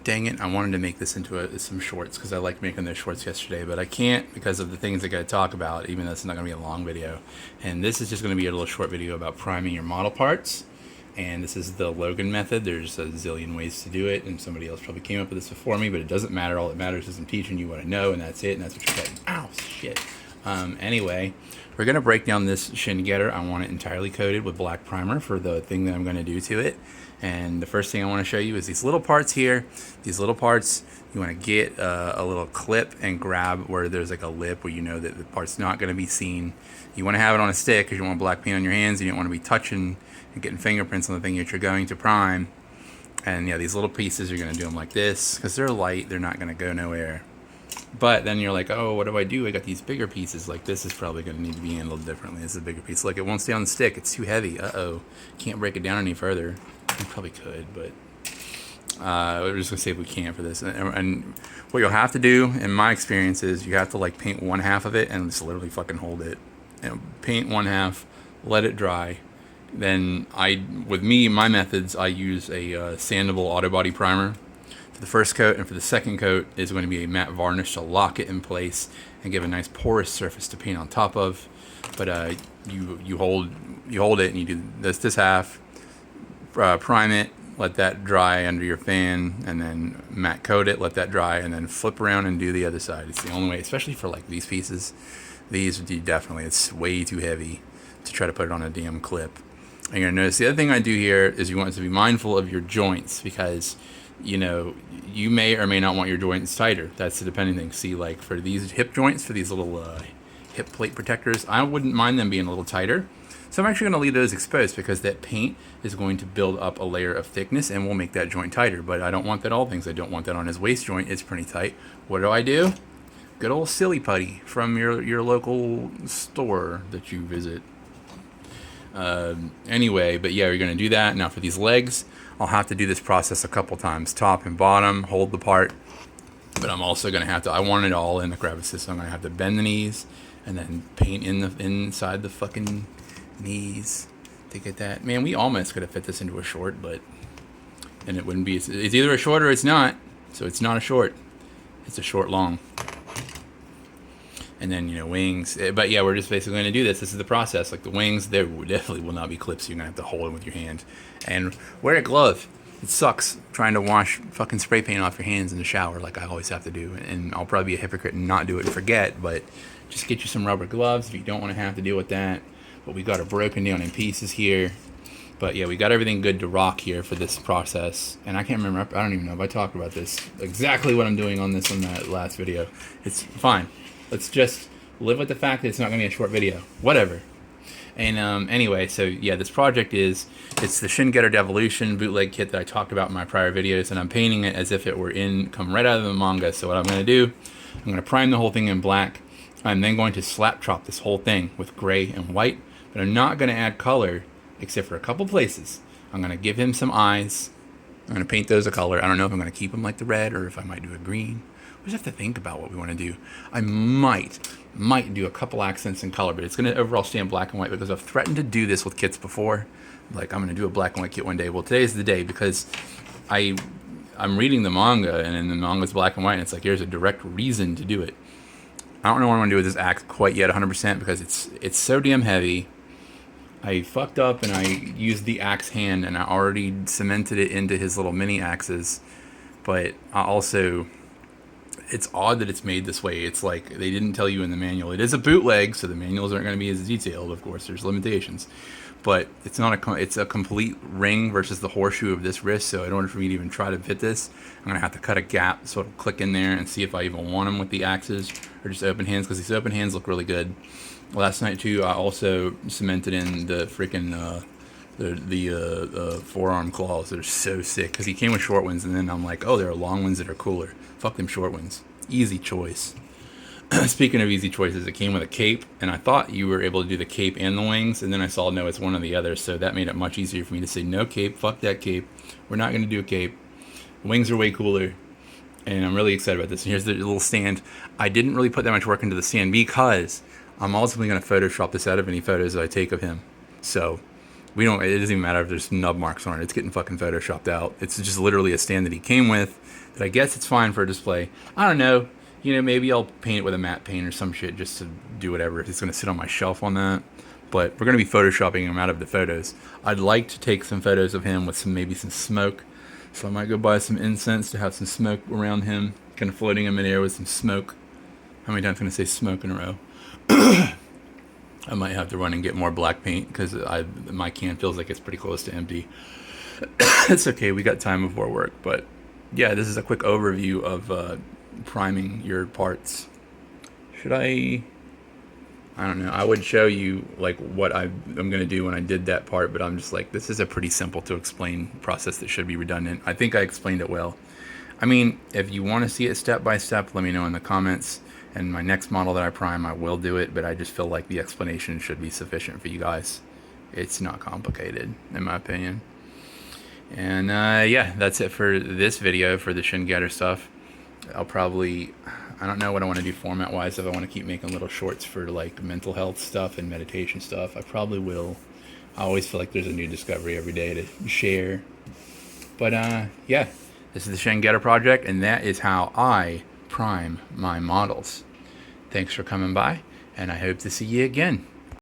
dang it, I wanted to make this into some shorts because I liked making those shorts yesterday, but I can't because of the things I got to talk about, even though it's not going to be a long video. And this is just going to be a little short video about priming your model parts. And this is the Logan method. There's a zillion ways to do it, and somebody else probably came up with this before me, but it doesn't matter. All that matters is I'm teaching you what I know, and that's it, and that's what you're getting. Ow, shit. Anyway, we're going to break down this shin getter. I want it entirely coated with black primer for the thing that I'm going to do to it. And the first thing I want to show you is these little parts here. These little parts, you want to get a little clip and grab where there's like a lip where you know that the part's not going to be seen. You want to have it on a stick because you want black paint on your hands. You don't want to be touching and getting fingerprints on the thing that you're going to prime. And yeah, these little pieces, you're going to do them like this because they're light. They're not going to go nowhere. But then you're like, oh, what do? I got these bigger pieces. Like this is probably going to need to be handled differently. This is a bigger piece. Like it won't stay on the stick. It's too heavy. Uh-oh. Can't break it down any further. You probably could, but we're just going to say we can't for this. And what you'll have to do, in my experience, is you have to like paint one half of it and just literally fucking hold it. And paint one half, let it dry. Then with my methods, I use a sandable auto body primer for the first coat, and for the second coat is going to be a matte varnish to lock it in place and give a nice porous surface to paint on top of. But you hold it and you do this half, prime it, let that dry under your fan, and then matte coat it, let that dry, and then flip around and do the other side. It's the only way, especially for like these pieces. These definitely, it's way too heavy to try to put it on a damn clip. And you're gonna notice the other thing I do here is you want to be mindful of your joints because you may or may not want your joints tighter. That's the depending thing. See, like for these hip joints, for these little hip plate protectors, I wouldn't mind them being a little tighter. So I'm actually going to leave those exposed because that paint is going to build up a layer of thickness and will make that joint tighter. But I don't want that all things. I don't want that on his waist joint. It's pretty tight. What do? Good old silly putty from your local store that you visit. Anyway, but yeah, you're going to do that. Now for these legs, I'll have to do this process a couple times. Top and bottom, hold the part. But I'm also going to have to, I want it all in the crevices, so I'm going to have to bend the knees and then paint inside the fucking knees to get that. Man, we almost could have fit this into a short, but then it wouldn't be. It's either a short or it's not. So it's not a short. It's a short long. And then, wings. But yeah, we're just basically going to do this. This is the process. Like the wings, there definitely will not be clips. You're going to have to hold them with your hand. And wear a glove. It sucks trying to wash fucking spray paint off your hands in the shower like I always have to do. And I'll probably be a hypocrite and not do it and forget. But just get you some rubber gloves if you don't want to have to deal with that. But we got it broken down in pieces here. But yeah, we got everything good to rock here for this process. And I can't remember, I don't even know if I talked about this, exactly what I'm doing on this on that last video. It's fine. Let's just live with the fact that it's not going to be a short video. Whatever. And anyway, so yeah, this project it's the Shin Getter Devolution bootleg kit that I talked about in my prior videos. And I'm painting it as if it were come right out of the manga. So what I'm going to do, I'm going to prime the whole thing in black. I'm then going to slap chop this whole thing with gray and white. But I'm not going to add color except for a couple places. I'm going to give him some eyes. I'm going to paint those a color. I don't know if I'm going to keep them like the red or if I might do a green. We just have to think about what we want to do. I might do a couple accents in color, but it's going to overall stay in black and white because I've threatened to do this with kits before. Like I'm going to do a black and white kit one day. Well, today's the day because I'm reading the manga and in the manga's black and white and it's like here's a direct reason to do it. I don't know what I want to do with this axe quite yet 100% because it's so damn heavy. I fucked up and I used the axe hand and I already cemented it into his little mini axes. But I also, it's odd that it's made this way. It's like they didn't tell you in the manual. It is a bootleg, so the manuals aren't going to be as detailed. Of course, there's limitations. But it's not it's a complete ring versus the horseshoe of this wrist. So in order for me to even try to fit this, I'm going to have to cut a gap so it'll click in there and see if I even want them with the axes or just open hands because these open hands look really good. Last night too, I also cemented in the freaking the forearm claws. They're so sick because he came with short ones, and then I'm like, oh, there are long ones that are cooler. Fuck them short ones. Easy choice. Speaking of easy choices, it came with a cape, and I thought you were able to do the cape and the wings, and then I saw no, it's one or the other. So that made it much easier for me to say no cape. Fuck that cape. We're not going to do a cape. Wings are way cooler. And I'm really excited about this. And here's the little stand. I didn't really put that much work into the stand because I'm ultimately going to Photoshop this out of any photos that I take of him. So it doesn't even matter if there's nub marks on it. It's getting fucking Photoshopped out. It's just literally a stand that he came with But I guess it's fine for a display. I don't know. You know, maybe I'll paint it with a matte paint or some shit just to do whatever. If it's going to sit on my shelf on that. But we're going to be photoshopping him out of the photos. I'd like to take some photos of him with maybe some smoke. So I might go buy some incense to have some smoke around him. Kind of floating him in the air with some smoke. How many times can I say smoke in a row? I might have to run and get more black paint because my can feels like it's pretty close to empty. It's okay, we got time before work. But yeah, this is a quick overview of priming your parts. Should I don't know. I would show you like what I'm going to do when I did that part, but I'm just like, this is a pretty simple to explain process that should be redundant. I think I explained it well. I mean, if you want to see it step by step, let me know in the comments. And my next model that I prime, I will do it, but I just feel like the explanation should be sufficient for you guys. It's not complicated, in my opinion. And yeah, that's it for this video for the shin getter stuff. I don't know what I want to do format wise. If I want to keep making little shorts for like mental health stuff and meditation stuff, I probably will. I always feel like there's a new discovery every day to share. But yeah, this is the Shin Getter project, and that is how I prime my models. Thanks for coming by, and I hope to see you again.